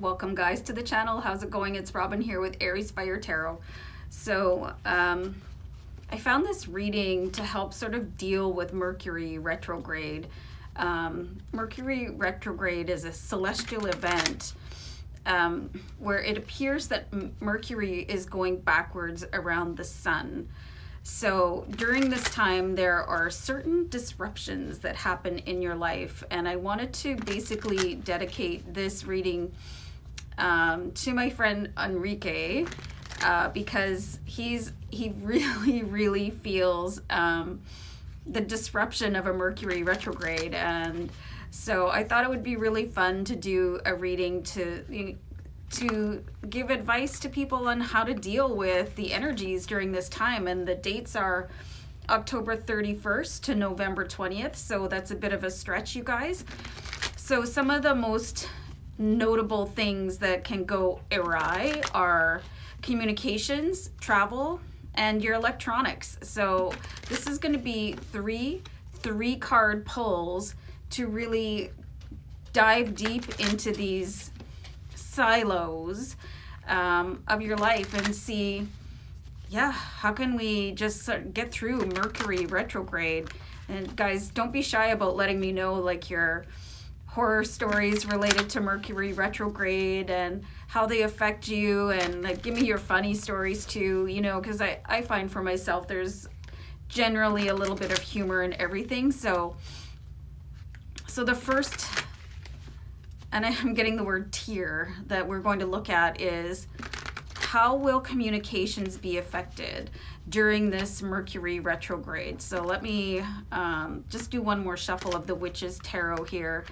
Welcome guys to the channel. How's it going? It's Robin here with AriesFireTarot. So I found this reading to help sort of deal with Mercury retrograde. Mercury retrograde is a celestial event where it appears that Mercury is going backwards around the sun. So during this time, there are certain disruptions that happen in your life, and I wanted to basically dedicate this reading to my friend Enrique because he really feels the disruption of a Mercury retrograde, and so I thought it would be really fun to do a reading to give advice to people on how to deal with the energies during this time. And the dates are October 31st to November 20th, so that's a bit of a stretch, you guys. So some of the most notable things that can go awry are communications, travel, and your electronics. So this is going to be three card pulls to really dive deep into these silos of your life and see, how can we just sort of get through Mercury retrograde. And guys, don't be shy about letting me know like your horror stories related to Mercury retrograde and how they affect you, and like give me your funny stories too, because I find for myself there's generally a little bit of humor in everything. So the first, and I'm getting the word tier, that we're going to look at is how will communications be affected during this Mercury retrograde. So let me just do one more shuffle of the Witch's Tarot here.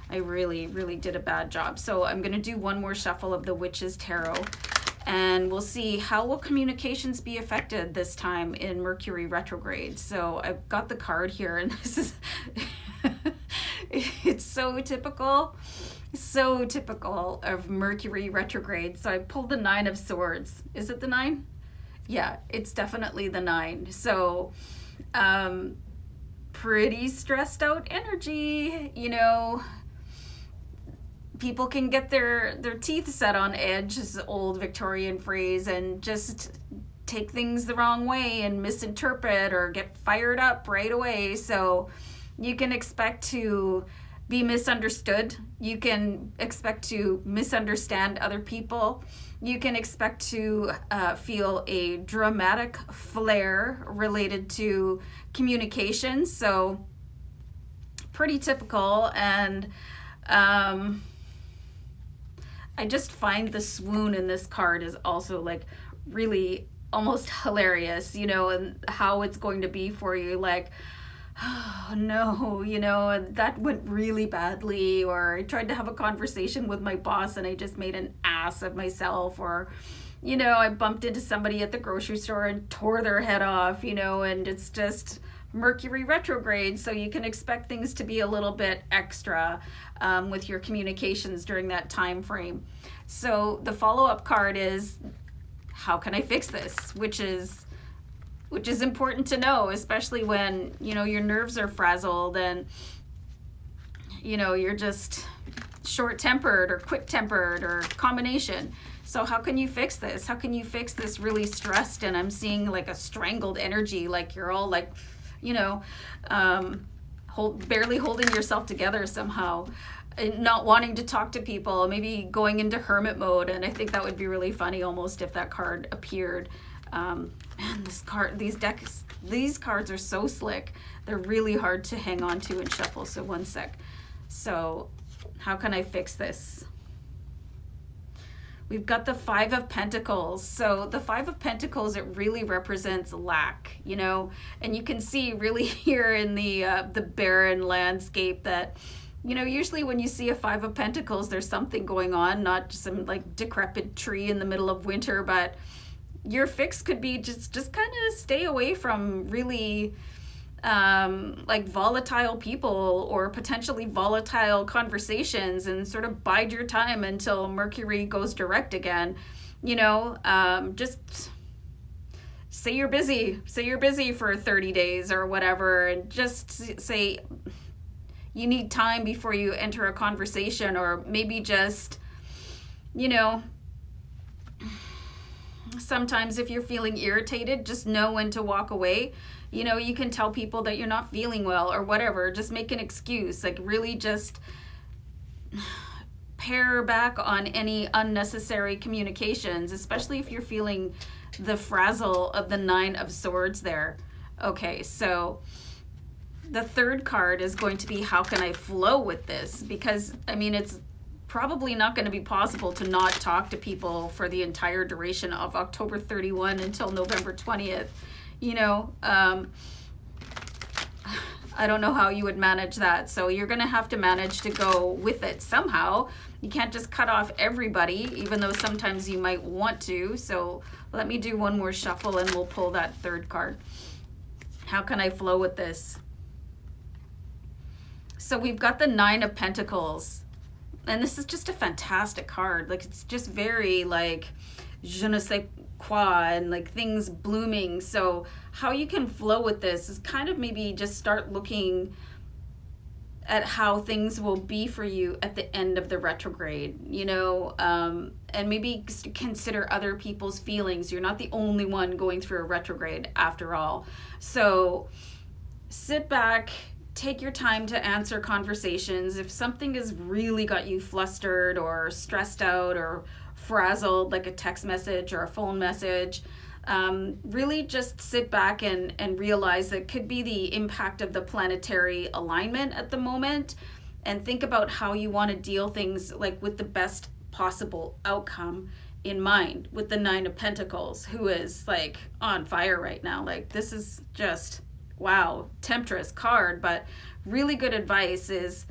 I really did a bad job. So I'm going to do one more shuffle of the Witch's Tarot, and we'll see how will communications be affected this time in Mercury retrograde. So I've got the card here, and this is it's so typical of Mercury retrograde. So I pulled the Nine of Swords. Is it the 9? Yeah, it's definitely the 9. So pretty stressed out energy, people can get their teeth set on edge, is the old Victorian phrase, and just take things the wrong way and misinterpret or get fired up right away. So you can expect to be misunderstood. You can expect to misunderstand other people. You can expect to feel a dramatic flare related to communication. So pretty typical. And I just find the swoon in this card is also like really almost hilarious, and how it's going to be for you. Like, oh no, that went really badly, or I tried to have a conversation with my boss and I just made an ass of myself, or I bumped into somebody at the grocery store and tore their head off, and it's just Mercury retrograde. So you can expect things to be a little bit extra with your communications during that time frame. So the follow-up card is, how can I fix this? Which is important to know, especially when, your nerves are frazzled and, you're just short-tempered or quick-tempered or combination. So how can you fix this? How can you fix this really stressed? And I'm seeing like a strangled energy, like you're all like, barely holding yourself together somehow, and not wanting to talk to people, maybe going into hermit mode. And I think that would be really funny almost if that card appeared. Man, these cards are so slick. They're really hard to hang on to and shuffle. So one sec. So how can I fix this? We've got the Five of Pentacles. So the Five of Pentacles, it really represents lack, and you can see really here in the barren landscape that, usually when you see a Five of Pentacles, there's something going on, not just some like decrepit tree in the middle of winter, but your fix could be just kind of stay away from really like volatile people or potentially volatile conversations, and sort of bide your time until Mercury goes direct again. Just say you're busy for 30 days or whatever, and just say you need time before you enter a conversation, or maybe just you know, sometimes if you're feeling irritated, just know when to walk away. You know, you can tell people that you're not feeling well or whatever. Just make an excuse. Like, really just pare back on any unnecessary communications, especially if you're feeling the frazzle of the 9 of Swords there. Okay, so the third card is going to be, how can I flow with this? Because, I mean, it's probably not going to be possible to not talk to people for the entire duration of October 31 until November 20th. You know, I don't know how you would manage that. So you're going to have to manage to go with it somehow. You can't just cut off everybody, even though sometimes you might want to. So let me do one more shuffle and we'll pull that third card. How can I flow with this? So we've got the 9 of Pentacles. And this is just a fantastic card. Like, it's just very like je ne sais quoi and like things blooming. So how you can flow with this is kind of maybe just start looking at how things will be for you at the end of the retrograde, you know, and maybe consider other people's feelings. You're not the only one going through a retrograde after all. So sit back, take your time to answer conversations. If something has really got you flustered or stressed out or frazzled, like a text message or a phone message, really just sit back and realize that it could be the impact of the planetary alignment at the moment, and think about how you want to deal things like with the best possible outcome in mind, with the 9 of Pentacles, who is like on fire right now. Like, this is just, wow, temptress card. But really good advice is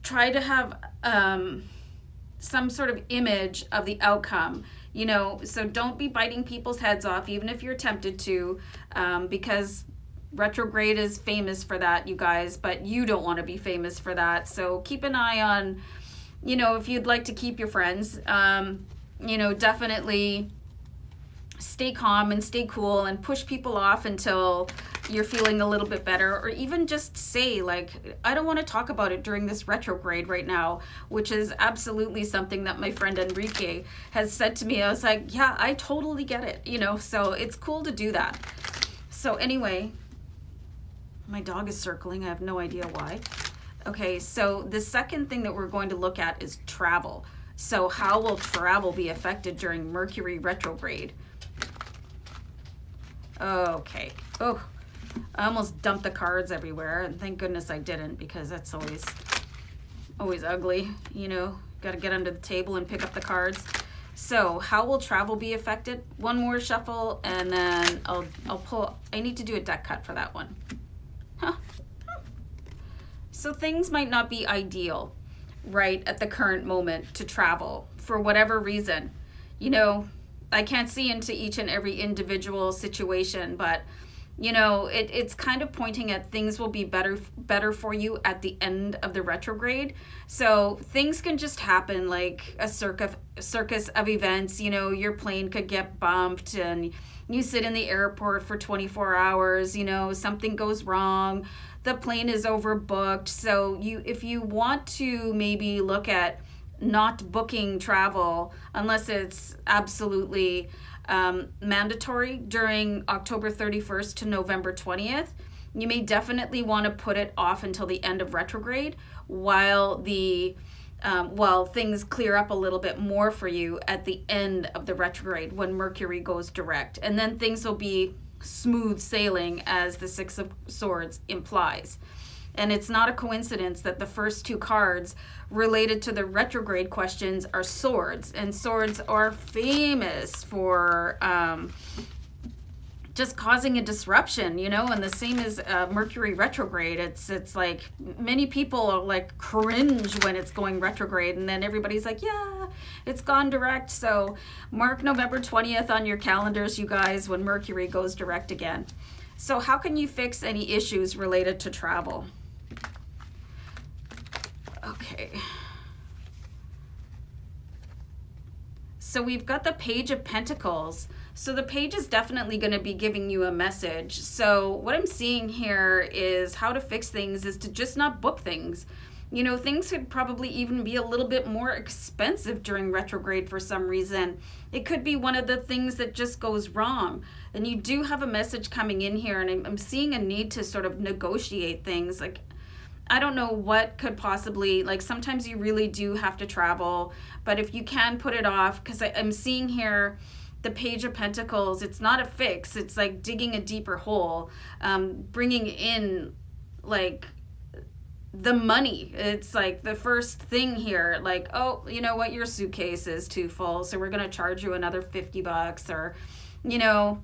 try to have some sort of image of the outcome, you know. So don't be biting people's heads off, even if you're tempted to, because retrograde is famous for that, you guys, but you don't want to be famous for that. So keep an eye on, you know, if you'd like to keep your friends, you know, definitely stay calm and stay cool and push people off until you're feeling a little bit better, or even just say, like, I don't want to talk about it during this retrograde right now, which is absolutely something that my friend Enrique has said to me. I was like, yeah, I totally get it, you know, so it's cool to do that. So anyway, my dog is circling. I have no idea why. Okay, so the second thing that we're going to look at is travel. So how will travel be affected during Mercury retrograde? Okay. Oh, I almost dumped the cards everywhere, and thank goodness I didn't, because that's always ugly, you know. Got to get under the table and pick up the cards. So how will travel be affected? One more shuffle, and then I'll pull. I need to do a deck cut for that one. So things might not be ideal right at the current moment to travel for whatever reason. You know, I can't see into each and every individual situation, but you know, it's kind of pointing at things will be better for you at the end of the retrograde. So things can just happen, like a circus of events. You know, your plane could get bumped and you sit in the airport for 24 hours, you know, something goes wrong, the plane is overbooked. So if you want to maybe look at not booking travel unless it's absolutely mandatory during October 31st to November 20th, you may definitely want to put it off until the end of retrograde while things clear up a little bit more for you at the end of the retrograde when Mercury goes direct. And then things will be smooth sailing, as the 6 of Swords implies. And it's not a coincidence that the first 2 cards related to the retrograde questions are swords. And swords are famous for just causing a disruption, you know, and the same as Mercury retrograde. It's like many people are like cringe when it's going retrograde, and then everybody's like, yeah, it's gone direct. So mark November 20th on your calendars, you guys, when Mercury goes direct again. So how can you fix any issues related to travel? Okay. So we've got the Page of Pentacles. So the page is definitely going to be giving you a message. So what I'm seeing here is how to fix things is to just not book things. You know, things could probably even be a little bit more expensive during retrograde for some reason. It could be one of the things that just goes wrong. And you do have a message coming in here, and I'm seeing a need to sort of negotiate things. Like, I don't know what could possibly, like, sometimes you really do have to travel, but if you can put it off, because I'm seeing here the Page of Pentacles, it's not a fix, it's like digging a deeper hole, bringing in, like, the money. It's like the first thing here, like, oh, you know what, your suitcase is too full, so we're going to charge you another $50, or, you know,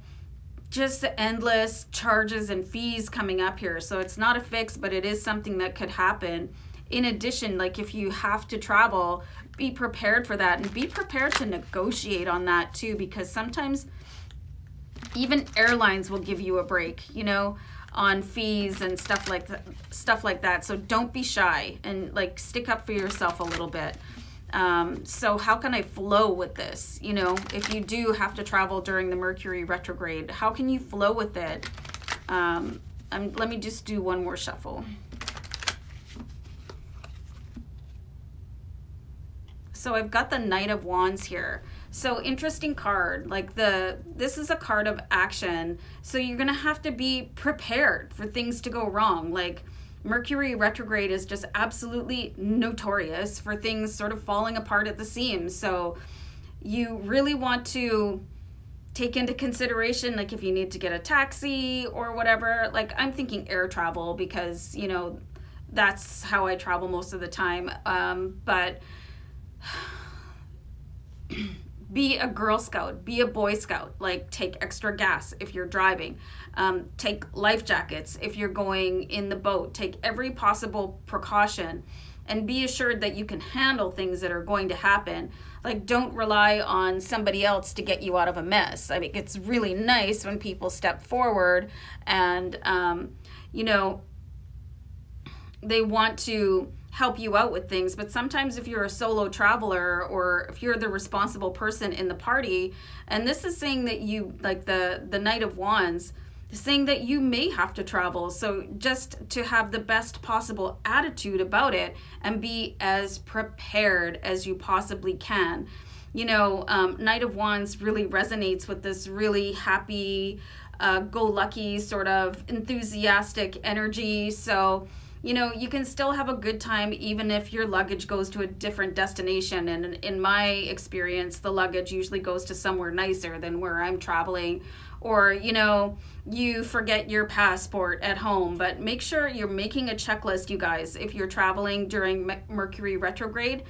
just endless charges and fees coming up here. So it's not a fix, but it is something that could happen. In addition, like, if you have to travel, be prepared for that, and be prepared to negotiate on that too, because sometimes even airlines will give you a break, you know, on fees and stuff like that. So don't be shy, and like stick up for yourself a little bit. So how can I flow with this? You know, if you do have to travel during the Mercury retrograde, how can you flow with it? Let me just do one more shuffle. So I've got the Knight of Wands here. So interesting card. Like, this is a card of action. So you're going to have to be prepared for things to go wrong. Like, Mercury retrograde is just absolutely notorious for things sort of falling apart at the seams. So you really want to take into consideration, like, if you need to get a taxi or whatever. Like, I'm thinking air travel because, you know, that's how I travel most of the time. But be a Girl Scout, be a Boy Scout, like, take extra gas if you're driving, take life jackets if you're going in the boat, take every possible precaution, and be assured that you can handle things that are going to happen. Like, don't rely on somebody else to get you out of a mess. I mean, it's really nice when people step forward and, you know, they want to help you out with things, but sometimes if you're a solo traveler, or if you're the responsible person in the party, and this is saying that you, like, the Knight of Wands, saying that you may have to travel. So just to have the best possible attitude about it and be as prepared as you possibly can. You know, Knight of Wands really resonates with this really happy, go-lucky, sort of enthusiastic energy. So, you know, you can still have a good time even if your luggage goes to a different destination. And in my experience, the luggage usually goes to somewhere nicer than where I'm traveling. Or, you know, you forget your passport at home. But make sure you're making a checklist, you guys. If you're traveling during Mercury retrograde,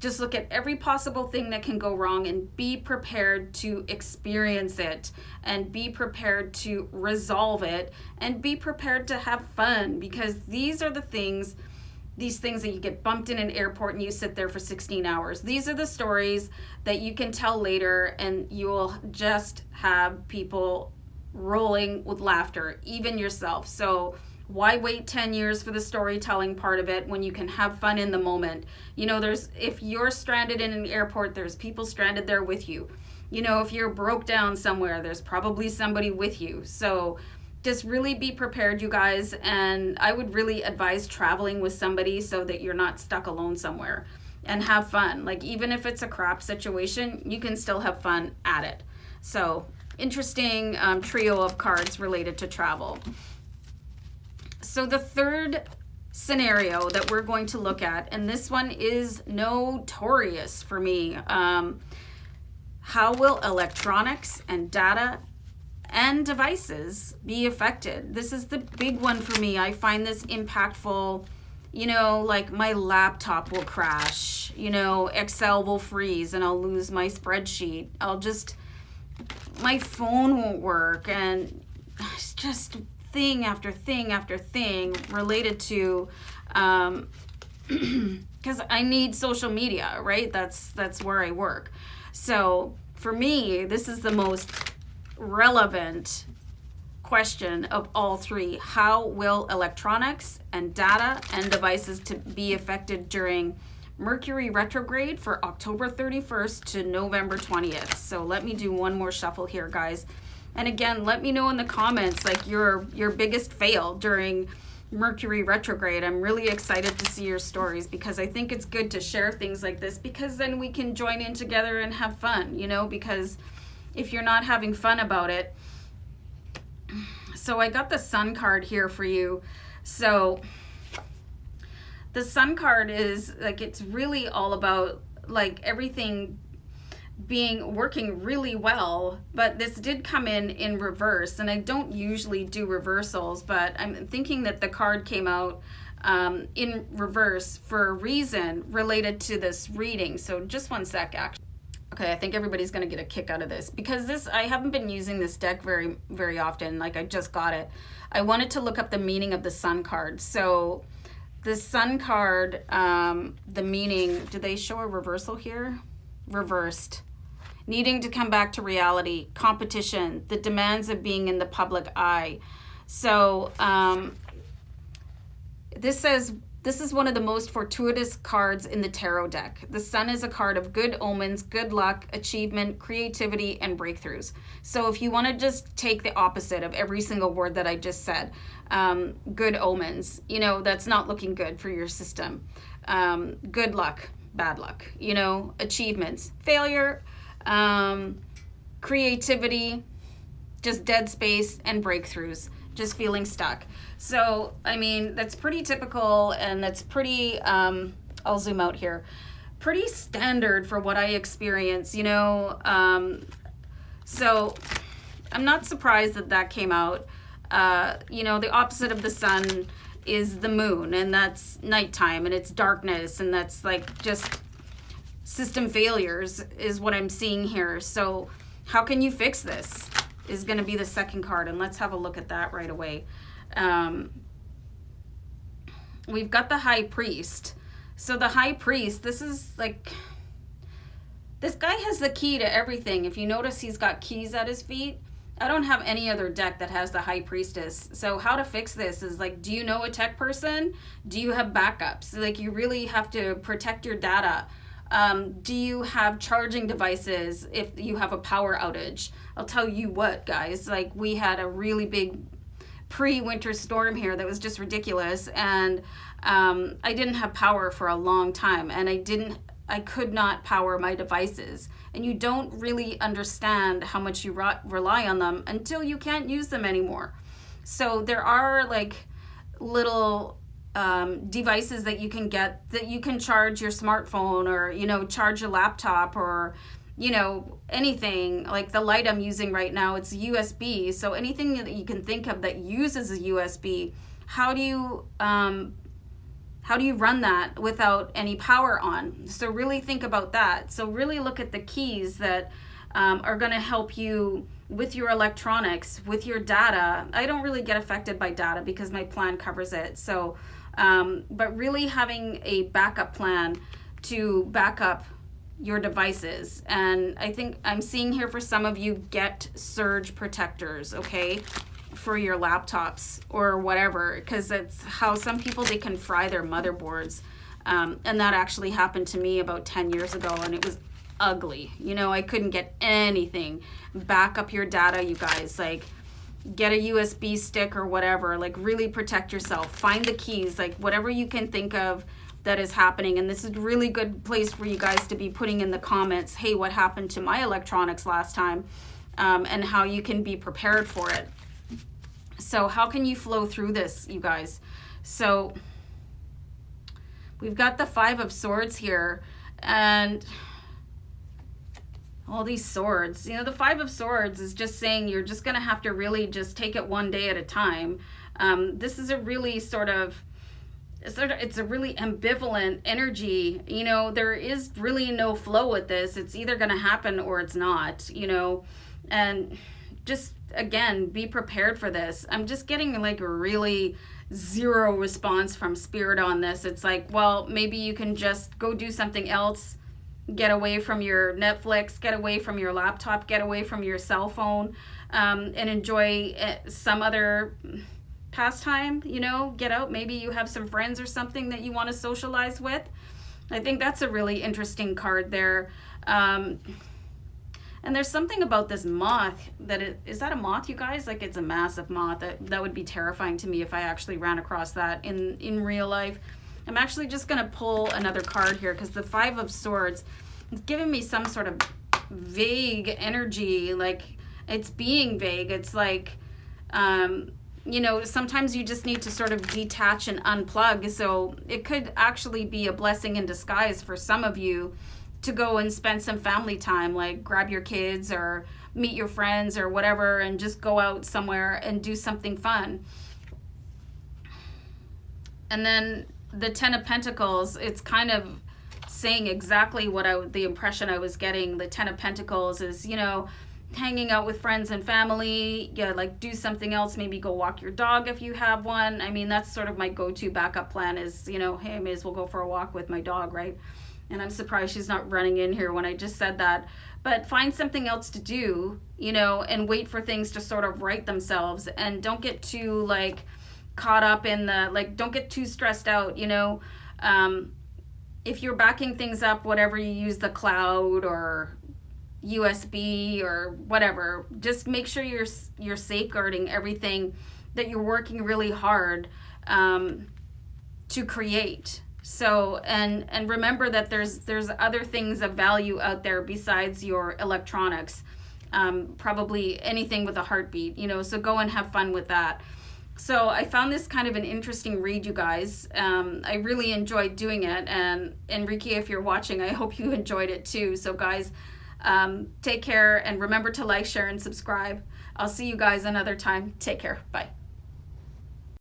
just look at every possible thing that can go wrong and be prepared to experience it, and be prepared to resolve it, and be prepared to have fun, because these are the things, these things that you get bumped in an airport and you sit there for 16 hours. These are the stories that you can tell later, and you will just have people rolling with laughter, even yourself. So why wait 10 years for the storytelling part of it when you can have fun in the moment? You know, if you're stranded in an airport, there's people stranded there with you. You know, if you're broke down somewhere, there's probably somebody with you. So just really be prepared, you guys. And I would really advise traveling with somebody so that you're not stuck alone somewhere, and have fun. Like, even if it's a crap situation, you can still have fun at it. So interesting trio of cards related to travel. So the third scenario that we're going to look at, and this one is notorious for me. How will electronics and data and devices be affected? This is the big one for me. I find this impactful. You know, like, my laptop will crash, you know, Excel will freeze and I'll lose my spreadsheet. My phone won't work, and it's just thing after thing after thing related to, because I need social media, right? That's where I work. So for me, this is the most relevant question of all three. How will electronics and data and devices to be affected during Mercury retrograde for October 31st to November 20th? So let me do one more shuffle here, guys. And again, let me know in the comments, like, your biggest fail during Mercury Retrograde. I'm really excited to see your stories, because I think it's good to share things like this, because then we can join in together and have fun, you know, because if you're not having fun about it. So I got the Sun card here for you. So the Sun card is like, it's really all about like everything working really well, but this did come in reverse, and I don't usually do reversals, but I'm thinking that the card came out in reverse for a reason related to this reading. So just one sec, actually. Okay, I think everybody's going to get a kick out of this, because I haven't been using this deck very often. Like, I just got it. I wanted to look up the meaning of the Sun card. So the Sun card, the meaning, do they show a reversal here? Reversed. Needing to come back to reality, competition, the demands of being in the public eye. So this says, this is one of the most fortuitous cards in the tarot deck. The Sun is a card of good omens, good luck, achievement, creativity, and breakthroughs. So if you want to just take the opposite of every single word that I just said, good omens, you know, that's not looking good for your system. Good luck, bad luck, you know, achievements, failure, creativity, just dead space, and breakthroughs, just feeling stuck. So, I mean, that's pretty typical, and that's pretty, I'll zoom out here, pretty standard for what I experience, you know. So I'm not surprised that came out. You know, the opposite of the Sun is the moon, and that's nighttime, and it's darkness, and that's like just system failures is what I'm seeing here. So how can you fix this is going to be the second card, and let's have a look at that right away. We've got the High Priest. So the High Priest, this is like, this guy has the key to everything. If you notice, he's got keys at his feet. I don't have any other deck that has the High Priestess. So how to fix this is like, do you know a tech person? Do you have backups? Like, you really have to protect your data. Do you have charging devices if you have a power outage? I'll tell you what, guys, like, we had a really big pre-winter storm here that was just ridiculous, and I didn't have power for a long time, and I could not power my devices, and you don't really understand how much you rely on them until you can't use them anymore. So there are like little devices that you can get that you can charge your smartphone, or, you know, charge your laptop, or, you know, anything. Like the light I'm using right now, it's USB. So anything that you can think of that uses a USB, how do you run that without any power on? So really think about that. So really look at the keys that are going to help you with your electronics, with your data. I don't really get affected by data because my plan covers it. So but really having a backup plan to back up your devices. And I think I'm seeing here for some of you, get surge protectors, okay, for your laptops or whatever, because it's how some people, they can fry their motherboards. And that actually happened to me about 10 years ago, and it was ugly. You know, I couldn't get anything. Back up your data, you guys. Like, get a USB stick or whatever. Like, really protect yourself. Find the keys, like whatever you can think of that is happening. And this is a really good place for you guys to be putting in the comments, hey, what happened to my electronics last time, and how you can be prepared for it. So how can you flow through this, you guys? So we've got the Five of Swords here, and all these swords. You know, the Five of Swords is just saying you're just going to have to really just take it one day at a time. This is a really it's a really ambivalent energy. You know, there is really no flow with this. It's either going to happen or it's not, you know, and just, again, be prepared for this. I'm just getting like a really zero response from Spirit on this. It's like, well, maybe you can just go do something else. Get away from your Netflix, get away from your laptop, get away from your cell phone, and enjoy some other pastime, you know, get out. Maybe you have some friends or something that you want to socialize with. I think that's a really interesting card there. And there's something about this moth that is that a moth, you guys? Like, it's a massive moth. That would be terrifying to me if I actually ran across that in real life. I'm actually just going to pull another card here because the Five of Swords is giving me some sort of vague energy. Like, it's being vague. It's like, you know, sometimes you just need to sort of detach and unplug. So it could actually be a blessing in disguise for some of you to go and spend some family time, like grab your kids or meet your friends or whatever and just go out somewhere and do something fun. And then the Ten of Pentacles, it's kind of saying exactly what the impression I was getting. The Ten of Pentacles is, you know, hanging out with friends and family. Yeah, like do something else, maybe go walk your dog if you have one. I mean, that's sort of my go-to backup plan is, you know, hey, I may as well go for a walk with my dog, right? And I'm surprised she's not running in here when I just said that. But find something else to do, you know, and wait for things to sort of right themselves. And don't get too, like, caught up in the, like, don't get too stressed out, you know. If you're backing things up, whatever you use, the cloud or USB or whatever, just make sure you're safeguarding everything that you're working really hard to create. So, and remember that there's other things of value out there besides your electronics, probably anything with a heartbeat, you know, so go and have fun with that. So I found this kind of an interesting read, you guys. I really enjoyed doing it, and Enrique, if you're watching, I hope you enjoyed it too. So guys, take care, and remember to like, share, and subscribe. I'll see you guys another time. Take care. Bye.